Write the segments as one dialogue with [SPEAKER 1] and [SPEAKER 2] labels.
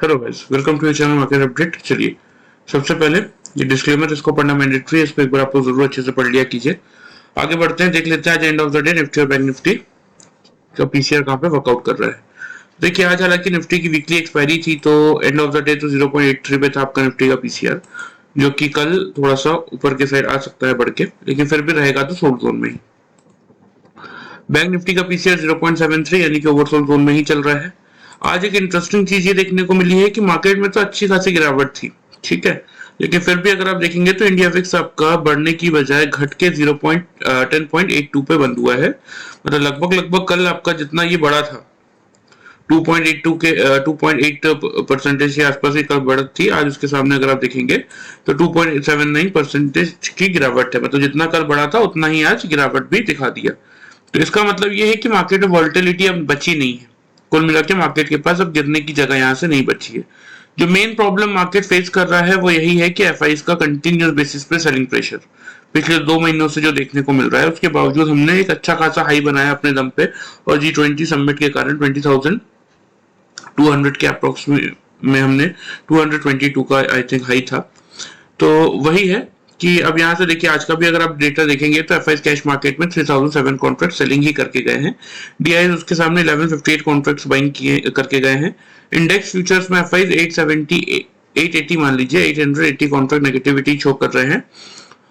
[SPEAKER 1] Hello guys, welcome to your channel market update. चलिए, सबसे पहले ये डिस्क्लेमर, इसको पढ़ना मैंडेटरी है। इसको एक बार आपको जरूर अच्छे से पढ़ लिया कीजिए। आगे बढ़ते हैं, देख लेते हैं आज end of the day Nifty और बैंक निफ्टी का पीसीआर कहाँ पे वर्कआउट कर रहा है। देखिए, आज हालांकि निफ्टी की वीकली एक्सपायरी थी, तो एंड ऑफ द डे तो 0.83 पे था आपका निफ्टी का पीसीआर, जो कि कल थोड़ा सा ऊपर के साइड आ सकता है बढ़ के, लेकिन फिर भी रहेगा तो सोल्ड जोन में ही। बैंक निफ्टी का पीसीआर 0.73 यानी कि ओवरसोल्ड जोन में ही चल रहा है। आज एक इंटरेस्टिंग चीज ये देखने को मिली है कि मार्केट में तो अच्छी खासी गिरावट थी, ठीक है, लेकिन फिर भी अगर आप देखेंगे तो इंडिया फिक्स आपका बढ़ने की बजाय घट के 10.82 पे बंद हुआ है। मतलब लगभग कल आपका जितना ये बढ़ा था 2.82 के 2.8% के आसपास ही कल बढ़त थी। आज उसके सामने अगर आप देखेंगे तो 2.79% की गिरावट है। मतलब जितना कल बढ़ा था उतना ही आज गिरावट भी दिखा दिया। तो इसका मतलब ये है कि मार्केट में वॉलेटिलिटी अब बची नहीं है। कुल मिला के मार्केट के पास अब गिरने की जगह यहाँ से नहीं बची है। जो मेन प्रॉब्लम मार्केट फेस कर रहा है वो यही है कि एफआईज का कंटिन्यूस बेसिस पे सेलिंग प्रेशर पिछले 2 महीनों से जो देखने को मिल रहा है, उसके बावजूद हमने एक अच्छा खासा हाई बनाया अपने दम पे, और G20 समिट के कारण 20,200 के अप्रोक्स में हमने 222 का आई थिंक हाई था। तो वही है कि अब यहाँ से देखिए, आज का भी अगर आप डेटा देखेंगे तो एफआईज कैश मार्केट में 3007 कॉन्ट्रैक्ट सेलिंग ही करके गए हैं। डीआई उसके सामने 1158 कॉन्ट्रैक्ट्स बाइंग किए करके गए हैं। इंडेक्स फ्यूचर्स में एफआईज 880 मान लीजिए 880 कॉन्ट्रैक्ट नेगेटिविटी शो कर रहे हैं,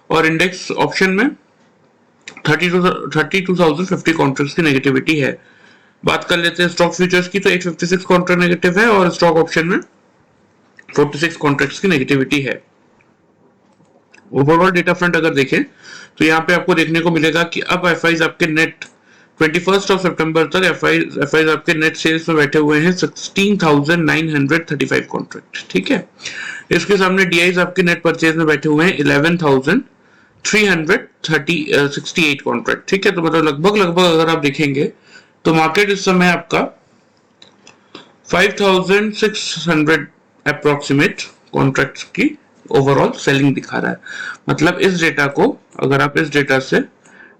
[SPEAKER 1] और इंडेक्स ऑप्शन में 32,050 कॉन्ट्रैक्ट्स की नेगेटिविटी है। बात कर लेते हैं स्टॉक फ्यूचर्स की, तो 856 कॉन्ट्रैक्ट नेगेटिव है और स्टॉक ऑप्शन में 46 कॉन्ट्रैक्ट्स की नेगेटिविटी है। ओवरऑल डेटा फ्रंट अगर देखें तो यहाँ पे आपको देखने को मिलेगा कि अब एफआईज आपके नेट 21 सितंबर तक एफआईज आपके नेट सेल्स में बैठे हुए हैं 16,935 कॉन्ट्रैक्ट, ठीक है। इसके सामने डीआईज आपके नेट परचेज में बैठे हुए हैं 11,368 कॉन्ट्रैक्ट, ठीक है। तो मतलब लगभग अगर आप देखेंगे तो मार्केट इस समय आपका 5,600 अप्रोक्सीमेट कॉन्ट्रैक्ट्स की ओवरऑल सेलिंग दिखा रहा है। मतलब इस डेटा को अगर आप इस डेटा से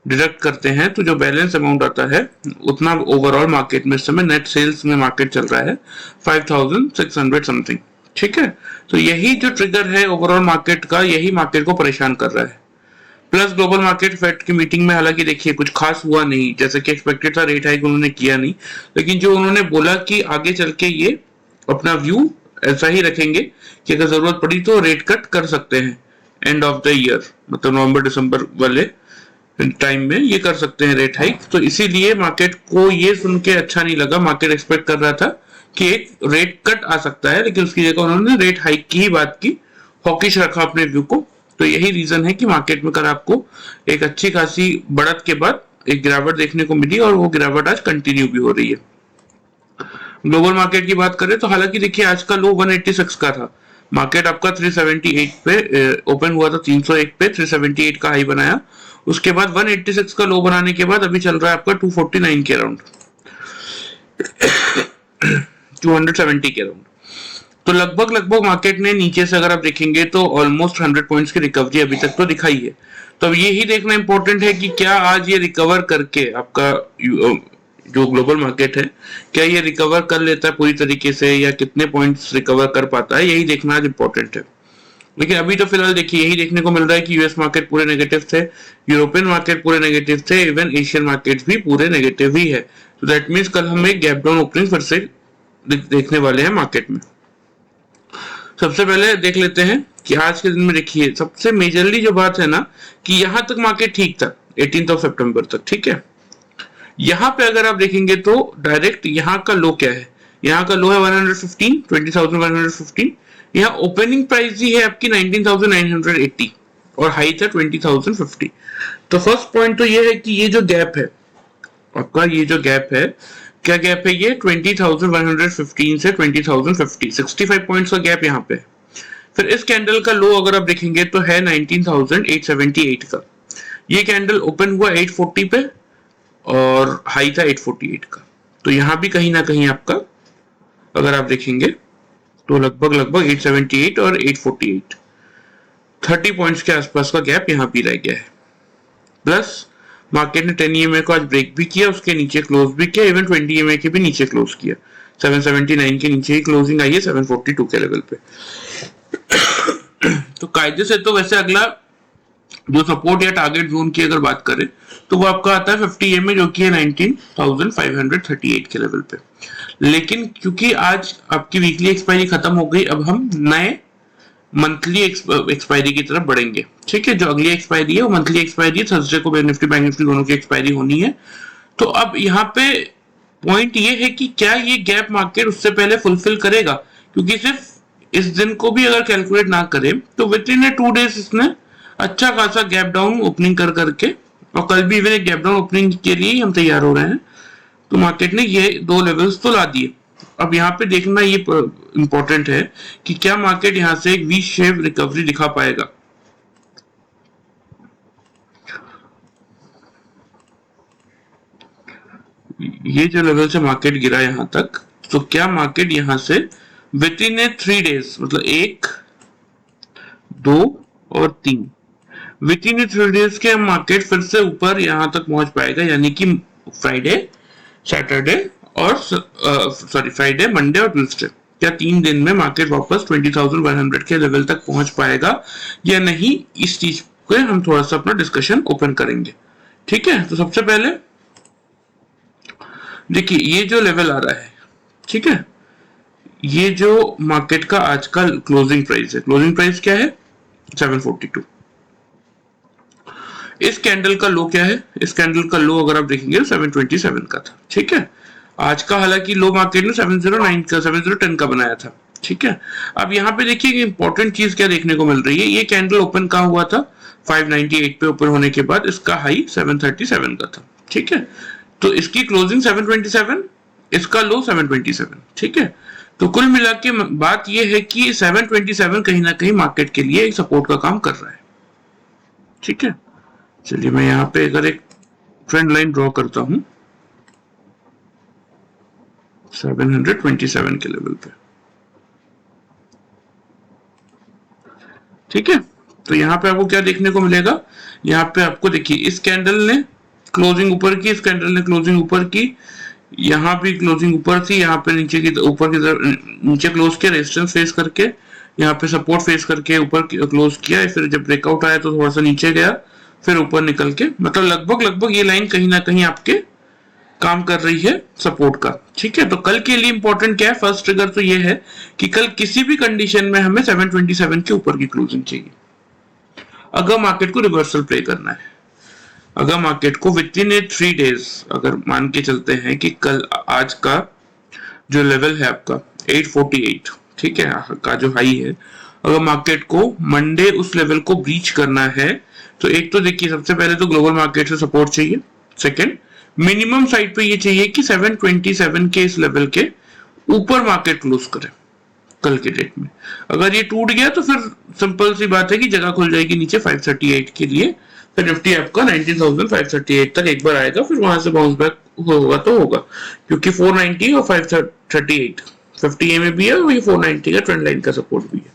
[SPEAKER 1] डिडक्ट करते हैं तो जो बैलेंस अमाउंट आता है उतना ओवरऑल मार्केट में इस समय नेट सेल्स में मार्केट चल रहा है 5,600 समथिंग, ठीक है। तो यही जो ट्रिगर है ओवरऑल मार्केट का, यही मार्केट को परेशान कर रहा है। प्लस ग्लोबल मार्केट फेड की मीटिंग में हालांकि देखिए कुछ खास हुआ नहीं, जैसे कि एक्सपेक्टेड था, रेट हाइक उन्होंने किया नहीं, लेकिन जो उन्होंने बोला कि आगे चल के ये अपना व्यू ऐसा ही रखेंगे कि अगर जरूरत पड़ी तो रेट कट कर सकते हैं एंड ऑफ द ईयर, मतलब नवंबर दिसंबर वाले टाइम में ये कर सकते हैं रेट हाइक। तो इसीलिए मार्केट को ये सुन के अच्छा नहीं लगा। मार्केट एक्सपेक्ट कर रहा था कि एक रेट कट आ सकता है, लेकिन उसकी जगह उन्होंने रेट हाइक की ही बात की, हॉकिश रखा अपने व्यू को। तो यही रीजन है कि मार्केट में कल आपको एक अच्छी खासी बढ़त के बाद एक गिरावट देखने को मिली, और वो गिरावट आज कंटिन्यू भी हो रही है। ग्लोबल मार्केट की बात करें तो हालांकि देखिए आज का लो 186 का था। मार्केट आपका 378 पे ओपन हुआ था, 301 पे 378 का हाई बनाया, उसके बाद 186 का लो बनाने के बाद अभी चल रहा है आपका 249 के अराउंड 270 के अराउंड। तो लगभग मार्केट ने नीचे से अगर आप देखेंगे तो ऑलमोस्ट 100 पॉइंट्स की रिकवरी अभी तक तो दिखाई है। तो अब यही देखना इंपॉर्टेंट है कि क्या आज ये रिकवर करके आपका जो ग्लोबल मार्केट है, क्या ये रिकवर कर लेता है पूरी तरीके से, या कितने पॉइंट्स रिकवर कर पाता है, यही देखना आज इंपॉर्टेंट है। लेकिन अभी तो फिलहाल देखिए यही देखने को मिल रहा है कि यूएस मार्केट पूरे नेगेटिव थे, यूरोपियन मार्केट पूरे नेगेटिव थे, इवन एशियन मार्केट भी पूरे नेगेटिव ही है। तो दैट मीन्स कल हम एक गैप डाउन ओपनिंग फिर से देखने वाले हैं मार्केट में। सबसे पहले देख लेते हैं कि आज के दिन में देखिए सबसे मेजरली जो बात है ना, कि यहां तक मार्केट ठीक था 18 सितंबर तक, ठीक है। यहां पे अगर आप देखेंगे तो डायरेक्ट यहां का लो क्या है, यहां का लो है 115, 20,115। यहाँ ओपनिंग प्राइस ही है आपकी 19,980 और हाई था 20,050। तो फर्स्ट पॉइंट तो ये है कि ये जो गैप है आपका, ये जो गैप है, क्या गैप है ये 20,115 से 20,050, 65 पॉइंट्स का गैप यहाँ पे। फिर इस कैंडल का लो अगर आप देखेंगे तो है 19,878 का। ये कैंडल ओपन हुआ 840 पे और हाई था 848 का। तो यहाँ भी कहीं ना कहीं आपका अगर आप देखेंगे तो लगभग 878 और 848 30 पॉइंट्स के आसपास का गैप यहाँ भी रह गया है। प्लस मार्केट ने 10 EMA को आज ब्रेक भी किया, उसके नीचे क्लोज भी किया, इवन 20 EMA के भी नीचे क्लोज किया। 779 के नीचे ही क्लोजिंग आई है 742 के लेवल पे। तो कायदे से तो वैसे अगला जो सपोर्ट या टारगेट जोन की अगर बात करें तो वो आपका आता है 50 में, जो कि है 19,538 के लेवल पे। लेकिन क्योंकि आज आपकी वीकली एक्सपायरी खत्म हो गई, अब हम नए मंथली एक्सपायरी की तरफ बढ़ेंगे। ठीक है, जो अगली एक्सपायरी है वो मंथली एक्सपायरी है, थर्सडे को निफ्टी बैंक निफ्टी दोनों की एक्सपायरी होनी है। तो अब यहाँ पे पॉइंट ये है कि क्या ये गैप मार्केट उससे पहले फुलफिल करेगा, क्योंकि सिर्फ इस दिन को भी अगर कैलकुलेट ना करें तो विद इन 2 डेज इसने अच्छा खासा गैप डाउन ओपनिंग कर करके, और कल भी इवन एक गैप डाउन ओपनिंग के लिए हम तैयार हो रहे हैं, तो मार्केट ने ये 2 लेवल्स तो ला दिए। अब यहाँ पे देखना ये इंपॉर्टेंट है कि क्या मार्केट यहाँ से एक वी शेप रिकवरी दिखा पाएगा। ये जो लेवल से मार्केट गिरा यहाँ तक, तो क्या मार्केट यहाँ से विद इन 3 डेज, मतलब 1, 2 और 3, विद इन 3 डेज के मार्केट फिर से ऊपर यहाँ तक पहुंच पाएगा, यानी कि फ्राइडे, सैटरडे और फ्राइडे, मंडे और ट्यूसडे, क्या 3 दिन में मार्केट वापस 20,100 के लेवल तक पहुंच पाएगा या नहीं, इस चीज पे हम थोड़ा सा अपना डिस्कशन ओपन करेंगे। ठीक है, तो सबसे पहले देखिए ये जो लेवल आ रहा है, ठीक है, ये जो मार्केट का आज का क्लोजिंग प्राइस है, क्लोजिंग प्राइस क्या है 742। इस कैंडल का लो क्या है, इस कैंडल का लो अगर आप देखेंगे 727 का था। ठीक है, आज का हालांकि लो मार्केट ने 709 का 7010 का बनाया था। ठीक है, अब यहाँ पे देखिए इंपॉर्टेंट चीज क्या देखने को मिल रही है, ये कैंडल ओपन कहाँ हुआ था 598 पे ओपन होने के बाद इसका हाई 737 का था। ठीक है, तो इसकी क्लोजिंग 727, इसका लो 727। ठीक है, तो कुल मिला के बात यह है कि 727 कहीं ना कहीं मार्केट के लिए एक सपोर्ट का काम कर रहा है। ठीक है, चलिए मैं यहाँ पे अगर एक ट्रेंड लाइन ड्रॉ करता हूं 727 के लेवल पे। ठीक है, तो यहाँ पे आपको क्या देखने को मिलेगा, यहाँ पे आपको देखिए इस कैंडल ने क्लोजिंग ऊपर की, इस कैंडल ने क्लोजिंग ऊपर की, यहाँ भी क्लोजिंग ऊपर थी, यहाँ पे नीचे की ऊपर की तरफ नीचे क्लोज किया, रेजिस्टेंस फेस करके, यहाँ पे सपोर्ट फेस करके ऊपर क्लोज किया, फिर जब ब्रेकआउट आया तो थोड़ा सा नीचे गया, फिर ऊपर निकल के, मतलब लगभग ये लाइन कहीं ना कहीं आपके काम कर रही है सपोर्ट का। ठीक है, तो कल के लिए इंपॉर्टेंट क्या है, फर्स्ट ट्रिगर तो ये है कि कल किसी भी कंडीशन में हमें 727 के ऊपर की क्लोजिंग चाहिए अगर मार्केट को रिवर्सल प्ले करना है। अगर मार्केट को विद इन 3 डेज अगर मान के चलते हैं कि कल आज का जो लेवल है आपका 848, ठीक है, का जो हाई है, अगर मार्केट को मंडे उस लेवल को ब्रीच करना है तो एक तो देखिए सबसे पहले तो ग्लोबल मार्केट से सपोर्ट चाहिए, सेकंड मिनिमम साइड पे ये चाहिए कि 727 के इस लेवल के ऊपर मार्केट क्लोज करे कल के डेट में। अगर ये टूट गया तो फिर सिंपल सी बात है कि जगह खुल जाएगी नीचे 538 के लिए, फिर निफ्टी आपका 19,538 तक एक बार आएगा, फिर वहां से बाउंस बैक होगा तो होगा, क्योंकि 490 और 538 50 में भी है और ये 490 का ट्रेंड लाइन का सपोर्ट भी है।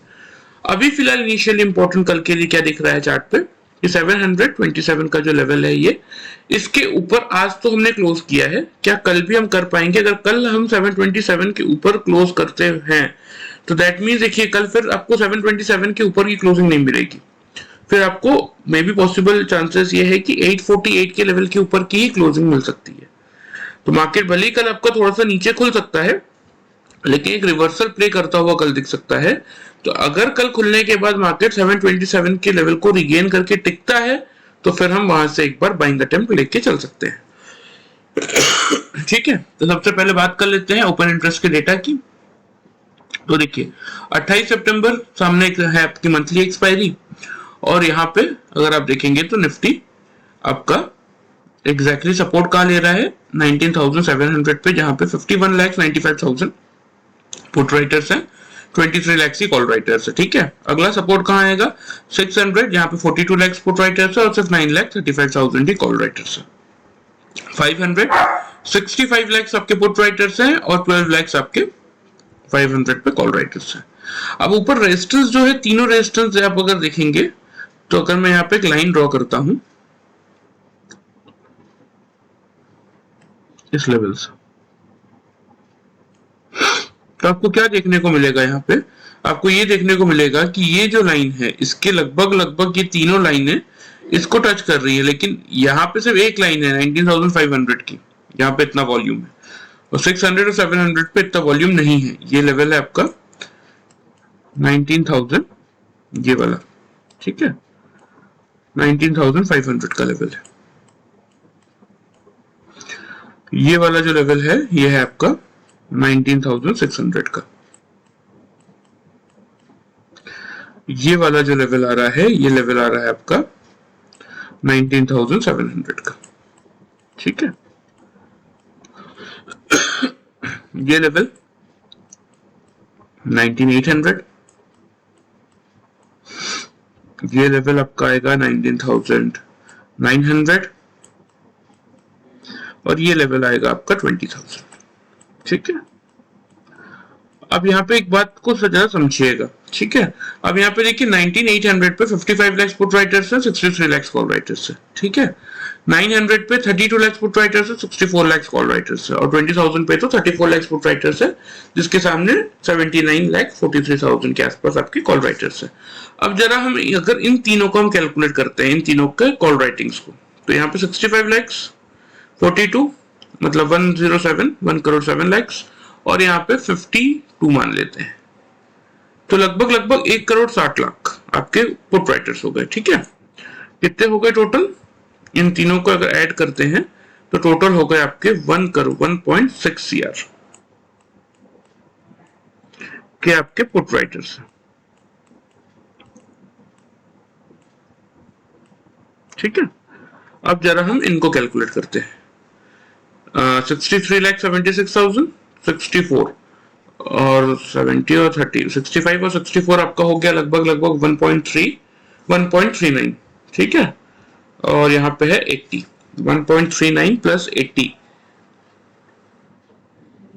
[SPEAKER 1] अभी फिलहाल इनिशियली इंपॉर्टेंट कल के लिए क्या दिख रहा है चार्ट पे, ये 727 का जो लेवल है ये, इसके ऊपर आज तो हमने क्लोज किया है, क्या कल भी हम कर पाएंगे? अगर कल हम 727 के ऊपर क्लोज करते हैं तो दैट मीन्स देखिए कल फिर आपको 727 के ऊपर की क्लोजिंग नहीं मिलेगी, फिर आपको मे बी पॉसिबल चांसेस ये है कि 848 के लेवल के ऊपर की ही क्लोजिंग मिल सकती है। तो मार्केट भले ही कल आपका थोड़ा सा नीचे खुल सकता है लेकिन एक रिवर्सल प्ले करता हुआ कल दिख सकता है। तो अगर कल खुलने के बाद मार्केट 727 के लेवल को रिगेन करके टिकता है तो फिर हम वहां से एक बार बाइंग अटेम्प्ट लेके चल सकते हैं। ठीक है, तो सबसे पहले बात कर लेते हैं ओपन इंटरेस्ट के डेटा की। तो देखिए 28 सितंबर सामने है आपकी मंथली एक्सपायरी, और यहाँ पे अगर आप देखेंगे तो निफ्टी आपका एग्जैक्टली सपोर्ट कहाँ ले रहा है 19,700 पे, जहां पे 51,95,000 पुट राइटर्स हैं, 23 लाख की कॉल राइटर्स है। ठीक है, अगला सपोर्ट कहाँ आएगा 600, जहां पे 42 लाख पुट राइटर्स है और सिर्फ 9,35,000 की कॉल राइटर्स है। 500 65 लाख आपके पुट राइटर्स हैं और 12 लाख आपके 500 पे कॉल राइटर्स हैं। अब ऊपर रेजिस्टेंस जो है, तीनों रेजिस्टेंस आप अगर देखेंगे तो अगर मैं यहाँ पे एक लाइन ड्रॉ करता हूं इस लेवल से, तो आपको क्या देखने को मिलेगा यहाँ पे, आपको ये देखने को मिलेगा कि ये जो लाइन है इसके लगभग लगभग ये तीनों लाइनें इसको टच कर रही है, लेकिन यहाँ पे सिर्फ एक लाइन है 19,500 की, यहाँ पे इतना वॉल्यूम है, और 600 और 700 पे इतना वॉल्यूम नहीं है। ये लेवल है आपका 19,000 ये वाला, ठीक है, 19,500 का लेवल है। ये वाला जो लेवल है ये है आपका 19,600 का। ये वाला जो लेवल आ रहा है ये लेवल आ रहा है आपका 19,700 का, ठीक है। ये लेवल 19,800, ये लेवल आपका आएगा 19,900 और ये लेवल आएगा आपका 20,000, ठीक है। अब यहाँ पे एक बात को सजा समझिएगा, ठीक है। अब यहाँ पे देखिए 19,800 पे 55 लाख पुट राइटर्स है, 63 लाख कॉल राइटर्स है, ठीक है। 900 पे 32 लाख पुट राइटर्स है, 64 लाख कॉल राइटर्स है, और 20,000 पे तो 34 लाख पुट राइटर्स है, जिसके सामने 79,43,000 के आसपास आपके कॉल राइटर्स है। अब जरा हम अगर इन तीनों को हम कैलकुलेट करते हैं, इन तीनों के कॉल राइटिंग्स को, तो यहाँ पे 65 लाख 42 मतलब 1 करोड़ 7 लाख, और यहाँ पे 52 मान लेते हैं, तो लगभग लगभग 1 करोड़ 60 लाख आपके पुट राइटर्स हो गए, ठीक है। कितने हो गए टोटल, इन तीनों को अगर ऐड करते हैं तो टोटल हो गए आपके 1 करोड़ 1.6 CR के आपके पुट राइटर्स, ठीक है। अब जरा हम इनको कैलकुलेट करते हैं। 63,76,000, 64 और 70 और 30, 65 और 64 आपका हो गया लगभग लगभग 1.39, ठीक है। और यहाँ पे है 80, 1.39 प्लस 80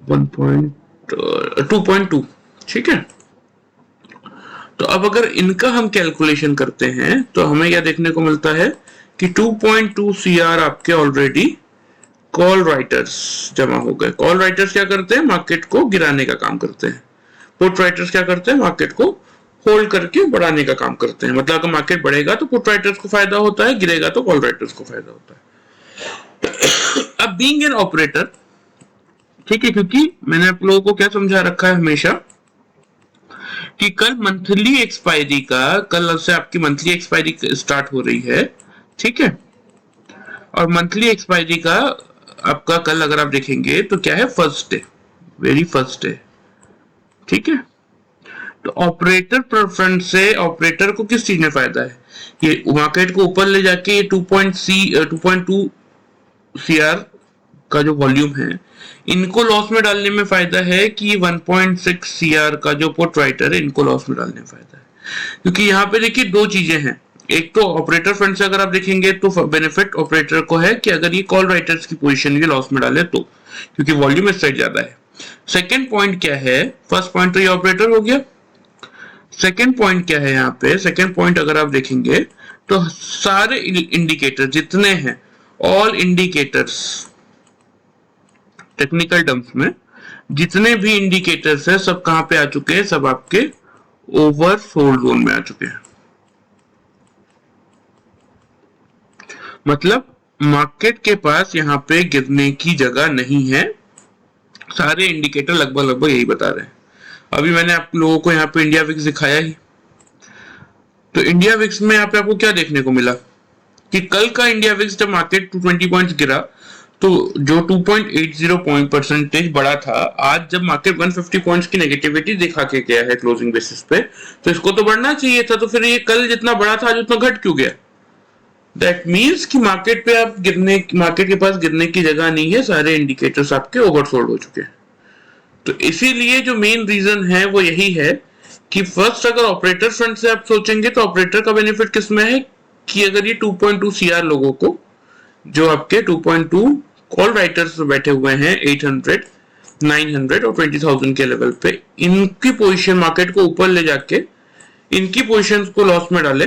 [SPEAKER 1] 2.2, ठीक है। तो अब अगर इनका हम कैलकुलेशन करते हैं तो हमें क्या देखने को मिलता है कि 2.2 CR आपके ऑलरेडी कॉल राइटर्स जमा हो गए। कॉल राइटर्स क्या करते हैं, मार्केट को गिराने का काम करते हैं। पुट राइटर्स क्या करते हैं, मार्केट को होल्ड करके बढ़ाने का काम करते हैं। मतलब अगर मार्केट बढ़ेगा तो पुट राइटर्स को फायदा होता है, गिरेगा तो कॉल राइटर्स को फायदा होता है। अब बीइंग एन ऑपरेटर, ठीक है, क्योंकि मैंने आप लोगों को क्या समझा रखा है हमेशा कि कल मंथली एक्सपायरी का, कल से आपकी मंथली एक्सपायरी स्टार्ट हो रही है, ठीक है। और मंथली एक्सपायरी का आपका कल अगर आप देखेंगे तो क्या है, first day, very first day, ठीक है। तो ऑपरेटर प्रेफरेंस से ऑपरेटर को किस चीज में फायदा है, ये मार्केट को ऊपर ले जाके ये 2.2 CR का जो वॉल्यूम है इनको लॉस में डालने में फायदा है, कि 1.6 CR का जो पुट राइटर है इनको लॉस में डालने में फायदा है। क्योंकि यहाँ पे देखिए दो चीजें हैं, एक तो ऑपरेटर फ्रंट से अगर आप देखेंगे तो बेनिफिट ऑपरेटर को है कि अगर ये कॉल राइटर्स की पोजीशन ये लॉस में डाले तो, क्योंकि वॉल्यूम इस साइड ज्यादा है। सेकंड पॉइंट क्या है, फर्स्ट पॉइंट तो ये ऑपरेटर हो गया, सेकंड पॉइंट क्या है यहाँ पे, सेकंड पॉइंट अगर आप देखेंगे तो सारे इंडिकेटर जितने हैं, ऑल इंडिकेटर्स टेक्निकल टर्म्स में जितने भी इंडिकेटर्स है सब कहां पे आ चुके हैं, सब आपके ओवर सोल्ड जोन में आ चुके हैं। मतलब मार्केट के पास यहाँ पे गिरने की जगह नहीं है, सारे इंडिकेटर लगभग लगभग यही बता रहे हैं। अभी मैंने आप लोगों को यहाँ पे इंडिया विक्स दिखाया ही, तो इंडिया विक्स में यहाँ पे आपको क्या देखने को मिला कि कल का इंडिया विक्स जब मार्केट 220 पॉइंट्स गिरा तो जो 2.80 पॉइंट परसेंटेज बढ़ा था, आज जब मार्केट 150 पॉइंट्स की नेगेटिविटी दिखा के गया है क्लोजिंग बेसिस पे, तो इसको तो बढ़ना चाहिए था, तो फिर ये कल जितना बढ़ा था आज उतना घट क्यों गया। दैट मीन्स कि मार्केट पे आप मार्केट के पास गिरने की जगह नहीं है, सारे इंडिकेटर्स आपके ओवरसोल्ड हो चुके हैं। तो इसीलिए जो मेन रीजन है वो यही है कि फर्स्ट अगर ऑपरेटर फ्रंट से आप सोचेंगे तो ऑपरेटर का बेनिफिट किसमें है कि अगर ये 2.2 CR लोगों को, जो आपके 2.2 कॉल राइटर्स बैठे हुए हैं 800, 900 और 20,000 के लेवल पे, इनकी पोजीशन मार्केट को ऊपर ले जाके इनकी पोजीशंस को लॉस में डाले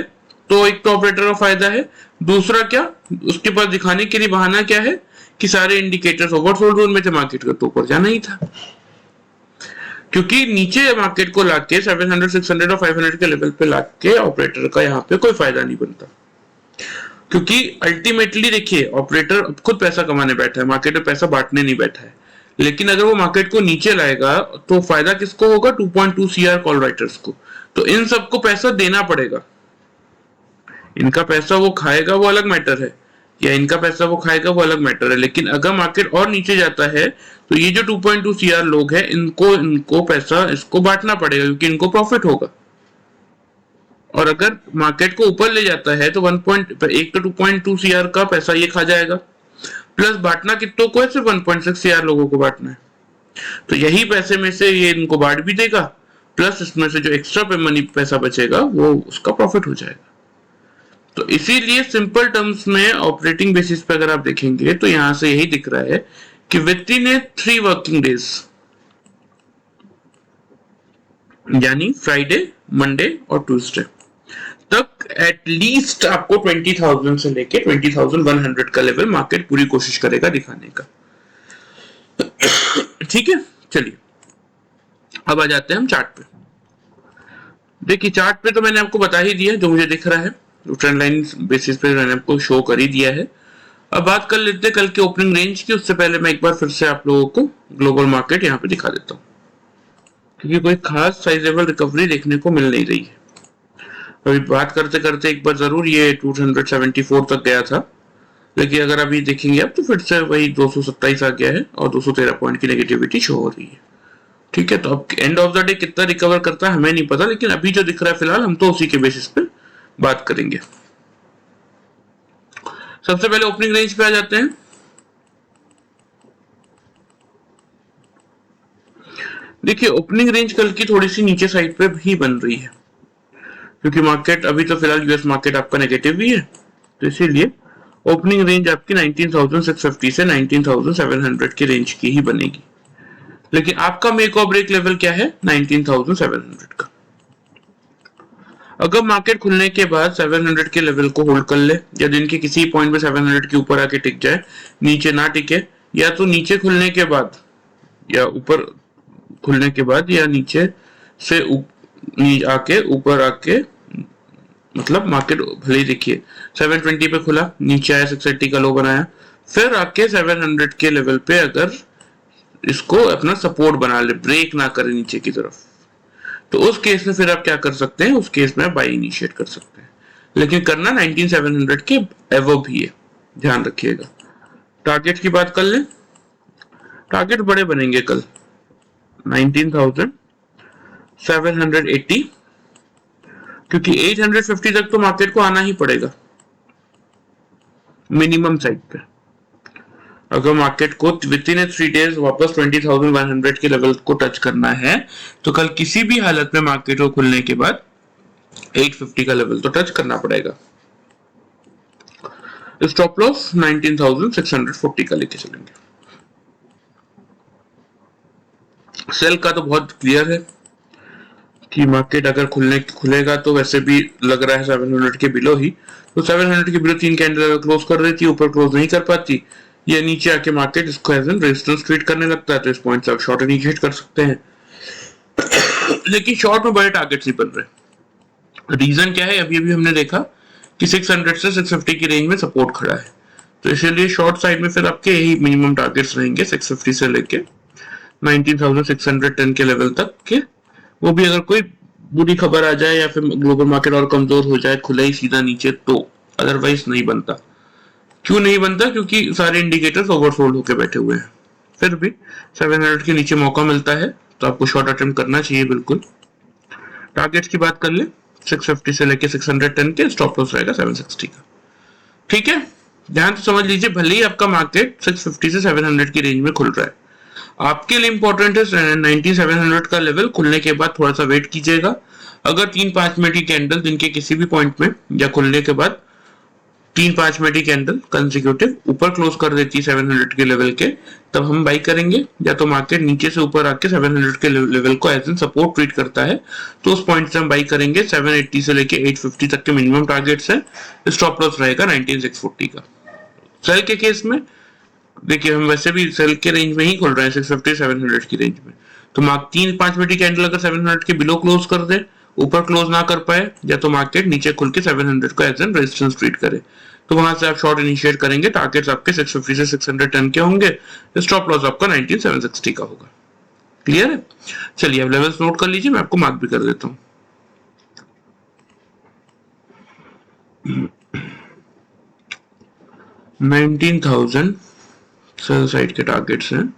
[SPEAKER 1] तो एक तो ऑपरेटर का फायदा है, दूसरा क्या उसके पास दिखाने के लिए बहाना क्या है कि सारे इंडिकेटर्स ओवरसोल्ड जोन में थे, मार्केट का तो ऊपर जाना ही था। क्योंकि नीचे मार्केट को लाके 700, 600 और 500 के लेवल पे लाके ऑपरेटर का यहाँ पे कोई फायदा नहीं बनता, क्योंकि अल्टीमेटली देखिए ऑपरेटर खुद पैसा कमाने बैठा है, मार्केट में पैसा बांटने नहीं बैठा है। लेकिन अगर वो मार्केट को नीचे लाएगा तो फायदा किसको होगा? 2.2 सीआर कॉल राइटर्स को। तो इन सबको पैसा देना पड़ेगा। इनका पैसा वो खाएगा वो अलग मैटर है, या इनका पैसा वो खाएगा वो अलग मैटर है। लेकिन अगर मार्केट और नीचे जाता है तो ये जो 2.2 सीआर लोग हैं इनको पैसा इसको बांटना पड़ेगा, क्योंकि इनको प्रॉफिट होगा। और अगर मार्केट को ऊपर ले जाता है तो 2.2 सीआर का पैसा ये खा जाएगा, प्लस बांटना कितनों को है? सिर्फ 1.6 सीआर लोगों को बांटना है। तो यही पैसे में से ये इनको बांट भी देगा, प्लस इसमें से जो एक्स्ट्रा मनी पैसा बचेगा वो उसका प्रॉफिट हो जाएगा। तो इसीलिए सिंपल टर्म्स में ऑपरेटिंग बेसिस पे अगर आप देखेंगे तो यहां से यही दिख रहा है कि विद इन 3 वर्किंग डेज, यानी फ्राइडे, मंडे और ट्यूसडे तक एटलीस्ट आपको 20,000 से लेके 20,100 का लेवल मार्केट पूरी कोशिश करेगा दिखाने का। ठीक है, चलिए अब आ जाते हैं हम चार्ट पे। देखिए चार्ट पे तो मैंने आपको बता ही दिया जो मुझे दिख रहा है, ट्रेंड लाइन बेसिस पे मैंने आपको शो कर ही दिया है। अब बात कर लेते हैं कल के ओपनिंग रेंज की। उससे पहले मैं एक बार फिर से आप लोगों को ग्लोबल मार्केट यहाँ पे दिखा देता हूँ, क्योंकि कोई खास साइजेबल रिकवरी देखने को मिल नहीं रही है। अभी बात करते करते एक बार जरूर ये 274 तक गया था, लेकिन अगर अभी देखेंगे अब तो फिर से वही 227 आ गया है और 213 पॉइंट की नेगेटिविटी शो हो रही है। ठीक है, तो अब एंड ऑफ द डे कितना रिकवर करता है हमें नहीं पता, लेकिन अभी जो दिख रहा है फिलहाल हम तो उसी के बेसिस पे बात करेंगे। सबसे पहले ओपनिंग रेंज पे आ जाते हैं। देखिए ओपनिंग रेंज कल की थोड़ी सी नीचे साइड पे भी बन रही है, क्योंकि मार्केट अभी तो फिलहाल यूएस मार्केट आपका नेगेटिव ही है, तो इसीलिए ओपनिंग रेंज आपकी 19,650 से 19,700 की रेंज की ही बनेगी। लेकिन आपका मेक और ब्रेक लेवल क्या है? 19,700 का। अगर मार्केट खुलने के बाद 700 के लेवल को होल्ड कर ले, या दिन के किसी पॉइंट में 700 के ऊपर आके टिक जाए, नीचे ना टिके, या तो नीचे खुलने के बाद या ऊपर खुलने के बाद या नीचे से आके ऊपर आके, मतलब मार्केट भले ही देखिए 720 पे खुला, नीचे आया 680 का लो बनाया, फिर आके 700 के लेवल पे अगर इसको अपना सपोर्ट बना ले, ब्रेक ना करे नीचे की तरफ, तो उस केस में फिर आप क्या कर सकते हैं? उस केस में आप बाई इनिशिएट कर सकते हैं, लेकिन करना 19,700 के एवो भी है, ध्यान रखिएगा। टारगेट की बात कर ले, टारगेट बड़े बनेंगे कल 19,780, क्योंकि 850 तक तो मार्केट को आना ही पड़ेगा मिनिमम साइड पे। अगर मार्केट को विद इन 3 डेज वापस 20,100 के लेवल को टच करना है तो कल किसी भी हालत में मार्केट को खुलने के बाद 850 का लेवल तो टच करना पड़ेगा। स्टॉप लॉस 19,640 का लेके चलेंगे। सेल का तो बहुत क्लियर है कि मार्केट अगर खुलेगा तो वैसे भी लग रहा है 700 के बिलो ही, तो 700 के बिलो 3 कैंडल क्लोज कर देती है, ऊपर क्लोज नहीं कर पाती, या नीचे आके मार्केट इसको एज एन रेजिस्टेंस ट्रीट करने लगता है, तो इस पॉइंट से आप शॉर्ट इनिशिएट कर सकते हैं। लेकिन शॉर्ट में बड़े टारगेट्स नहीं बन रहे। रीजन क्या है? अभी अभी हमने देखा कि 600 से 650 की रेंज में सपोर्ट खड़ा है, तो इसीलिए शॉर्ट साइड में फिर आपके यही मिनिमम टारगेट्स रहेंगे 650 से लेके 19,610 के लेवल तक के। वो भी अगर कोई बुरी खबर आ जाए या फिर ग्लोबल मार्केट और कमजोर हो जाए, खुले ही सीधा नीचे, तो अदरवाइज नहीं बनता। क्यों नहीं बनता? क्योंकि सारे इंडिकेटर्स ओवरसोल्ड होकर बैठे हुए हैं। फिर भी 700 के नीचे मौका मिलता है तो आपको शॉर्ट अटेम्प्ट करना चाहिए बिल्कुल। टारगेट्स की बात कर ले, 650 से लेके 610 के, स्टॉप लॉस रहेगा 760 का। ठीक है, ध्यान से समझ लीजिए, भले ही आपका मार्केट 650 से 700 की रेंज में खुल रहा है, आपके लिए इंपॉर्टेंट है 19,700 का लेवल खुलने के बाद थोड़ा सा वेट कीजिएगा। अगर 3-5 मिनट की कैंडल दिन के किसी भी पॉइंट में या खुलने के बाद 3-5 मिनट की कैंडल कंसेक्यूटिव ऊपर क्लोज कर देती है 700 के लेवल के, तब हम बाई करेंगे। या तो मार्केट नीचे से ऊपर आके 700 के लेवल को एज एन सपोर्ट ट्रीट करता है तो उस पॉइंट से हम बाई करेंगे। 780 से लेके 850 तक के मिनिमम टारगेट्स है। स्टॉप लॉस रहेगा 19,640 का। सेल के केस में देखिए, हम वैसे भी सेल के रेंज में ही खुल रहे हैं 650-700 की रेंज में, तो मार्क 3-5 मिनट की कैंडल अगर 700 के बिलो क्लोज कर दे, ऊपर क्लोज ना कर पाए, या तो मार्केट नीचे खुल के 700 को एज एन रेजिस्टेंस ट्रीट करे, तो वहां से आप शॉर्ट इनिशिएट करेंगे। टारगेट्स आपके 650 से 610 के होंगे, स्टॉप लॉस आपका 19760 का होगा। क्लियर है? चलिए अब लेवल्स नोट कर लीजिए, मैं आपको मार्क भी कर देता हूं। 19,000 सेल साइड के टारगेट्स हैं,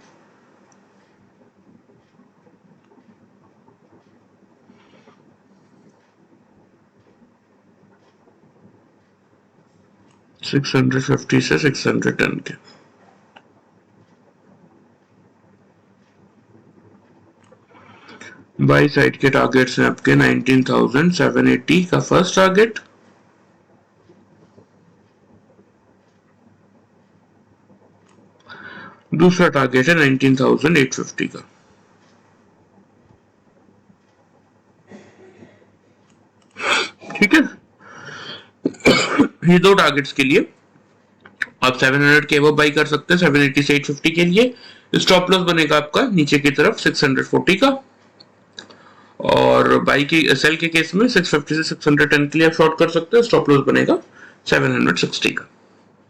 [SPEAKER 1] 650 से 610 के। बाई साइड के टारगेट्स हैं आपके 19,780 का फर्स्ट टारगेट, दूसरा टारगेट है 19,850 का। ठीक है, ये दो टारगेट्स के लिए आप 700 के वो बाई कर सकते हैं। 780 से 850 के लिए स्टॉप लॉस बनेगा आपका नीचे की तरफ 640 का, और बाई की सेल के केस में 650 से 610 के लिए आप शॉर्ट कर सकते हैं, स्टॉप लॉस बनेगा 760 का।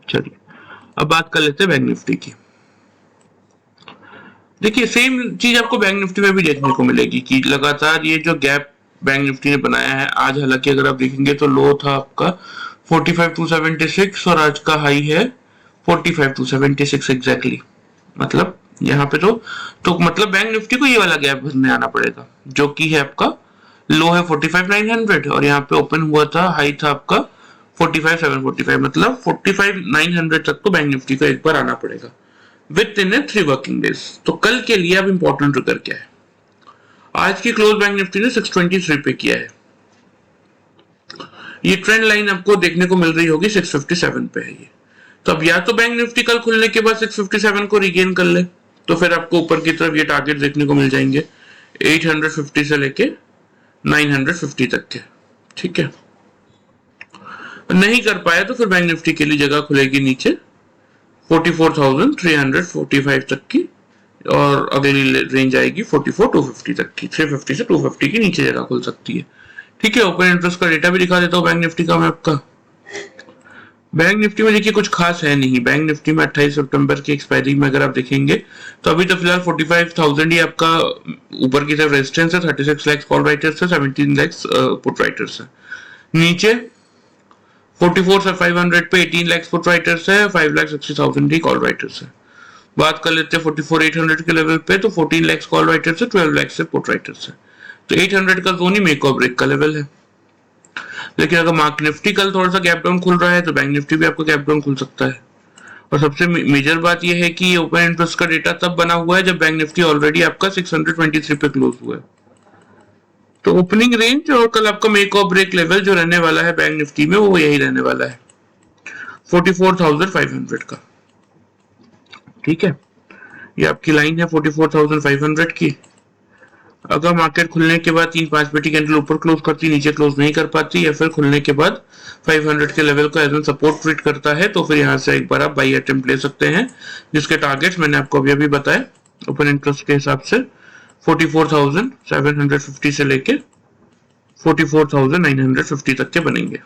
[SPEAKER 1] चलिए अब बात कर लेते हैं बैंक निफ्टी की। देखिए सेम चीज आपको बैंक निफ्टी में भी देखने को मिलेगी कि लगातार ये जो गैप बैंक निफ्टी ने बनाया है, आज हालांकि अगर आप देखेंगे तो लो था आपका 45,276 और आज का हाई है 45,276 एग्जैक्टली। मतलब यहाँ पे तो मतलब बैंक निफ्टी को ये वाला गैप भरने आना पड़ेगा, जो कि है आपका लो है 45,900 और यहाँ पे ओपन हुआ था, हाई था आपका 45,745, मतलब 45,900 तक तो बैंक निफ्टी को एक बार आना पड़ेगा विद इन 3 वर्किंग डेज। तो कल के लिए अब इंपॉर्टेंट ट्रिगर क्या है? आज की क्लोज बैंक निफ्टी ने 623 पे किया है, ये ट्रेंड लाइन आपको देखने को मिल रही होगी 657 पे है ये। तो अब या तो बैंक निफ्टी कल खुलने के बाद 657 को रिगेन कर ले, तो फिर आपको ऊपर की तरफ ये टारगेट देखने को मिल जाएंगे 850 से लेके 950 तक के। ठीक है, नहीं कर पाया तो फिर बैंक निफ्टी के लिए जगह खुलेगी नीचे 44,345 तक की, और अगली रेंज आएगी 44,250 तक की। 350 से 250 की नीचे जगह खुल सकती है। ठीक है, ओपन इंटरेस्ट का डेटा भी दिखा देता हूँ बैंक निफ्टी का मैं आपका। बैंक निफ्टी में देखिए कुछ खास है नहीं। बैंक निफ्टी में 28 सितंबर की एक्सपायरी में अगर आप देखेंगे तो अभी तो फिलहाल 45,000 ही आपका ऊपर की तरफ रेजिस्टेंस है, 36 लाख कॉल राइटर्स है, 17 लाख पुट राइटर्स है। नीचे 44,500 पे 18 लाख पुट राइटर्स है, 5,60,000 ही कॉल राइटर्स है। बात कर लेते हैं 44,800 के लेवल पे, तो 14 लाख कॉल राइटर्स है, 12 लाख से पुट राइटर्स है। तो 800 का जोन ही मेक और ब्रेक का लेवल है। लेकिन अगर मार्क निफ्टी कल थोड़ा सा गैप डाउन खुल रहा है तो बैंक निफ्टी भी आपको गैप डाउन खुल सकता है। और सबसे मेजर बात यह है कि ये ओपन इंटरेस्ट का डेटा तब बना हुआ है जब बैंक निफ्टी ऑलरेडी आपका 623 पे क्लोज हुआ है। तो ओपनिंग रेंज और कल आपका मेक और ब्रेक लेवल जो रहने वाला है बैंक निफ्टी में वो यही रहने वाला है 44,500 का। ठीक है, ये आपकी लाइन है 44,500 की। अगर मार्केट खुलने के बाद 3-5 मिनट की कैंडल ऊपर क्लोज करती, नीचे क्लोज नहीं कर पाती, या फिर खुलने के बाद 500 के लेवल को एज एन सपोर्ट ट्रीट करता है, तो फिर यहाँ से एक बार आप बाई अटेम्प्ट ले सकते हैं, जिसके टारगेट्स मैंने आपको अभी बताए ओपन इंटरेस्ट के हिसाब से 44,750 से लेके 44,950 तक के बनेंगे।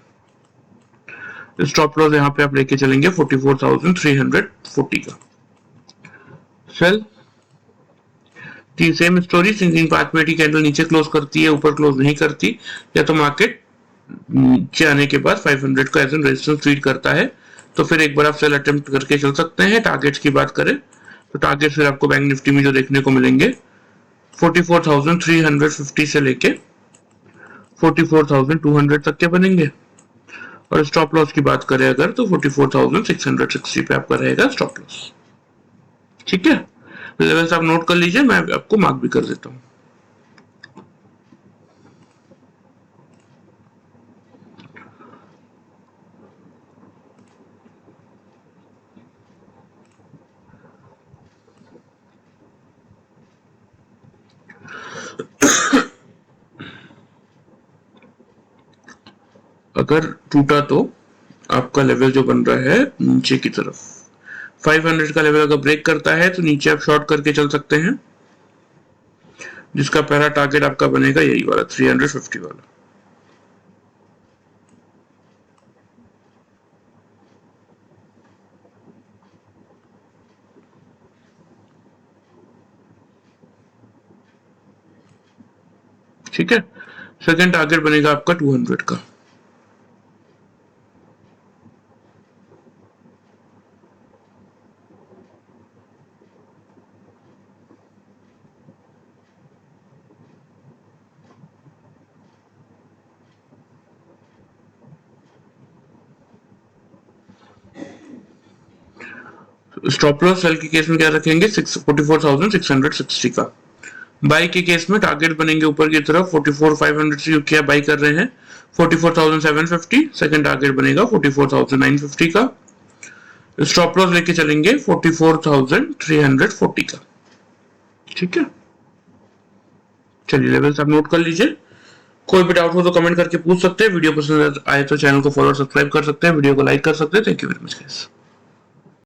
[SPEAKER 1] स्टॉप लॉस यहाँ पे आप लेके चलेंगे 44,340 का। सेल सेम स्टोरी, 3-5 मिनट की कैंडल नीचे क्लोज करती है, ऊपर क्लोज नहीं करती, या तो मार्केट नीचे आने के बाद 500 को एज एन रेजिस्टेंस ट्रीट करता है, तो फिर एक बार आप सेल अटेम्प्ट करके चल सकते हैं। टारगेट्स की बात करें तो टारगेट फिर आपको बैंक निफ्टी में जो देखने को मिलेंगे 44,350 से लेके 44,200 तक के बनेंगे। और स्टॉप लॉस की बात करें अगर तो 44,660 पे आपका रहेगा स्टॉप लॉस। ठीक है, लेवल्स आप नोट कर लीजिए, मैं आपको मार्क भी कर देता हूं। अगर टूटा तो आपका लेवल जो बन रहा है नीचे की तरफ 500 का लेवल अगर ब्रेक करता है तो नीचे आप शॉर्ट करके चल सकते हैं। जिसका पहला टारगेट आपका बनेगा यही वाला 350 वाला। ठीक है, सेकंड टारगेट बनेगा आपका 200 का। स्टॉप लॉस सेल के केस में क्या रखेंगे 44,660 का। बाई के केस में टारगेट बनेंगे ऊपर की तरफ 44,500 से क्या बाई कर रहे हैं 44,750, सेकंड टारगेट बनेगा 44,950 का। स्टॉप लॉस लेके चलेंगे 44,340 का। ठीक है, चलिए लेवल्स आप नोट कर लीजिए। कोई भी डाउट हो तो कमेंट करके पूछ सकते हैं। वीडियो पसंद आए तो चैनल को फॉलो और सब्सक्राइब कर सकते हैं, वीडियो को लाइक कर सकते हैं। Thank you very much guys.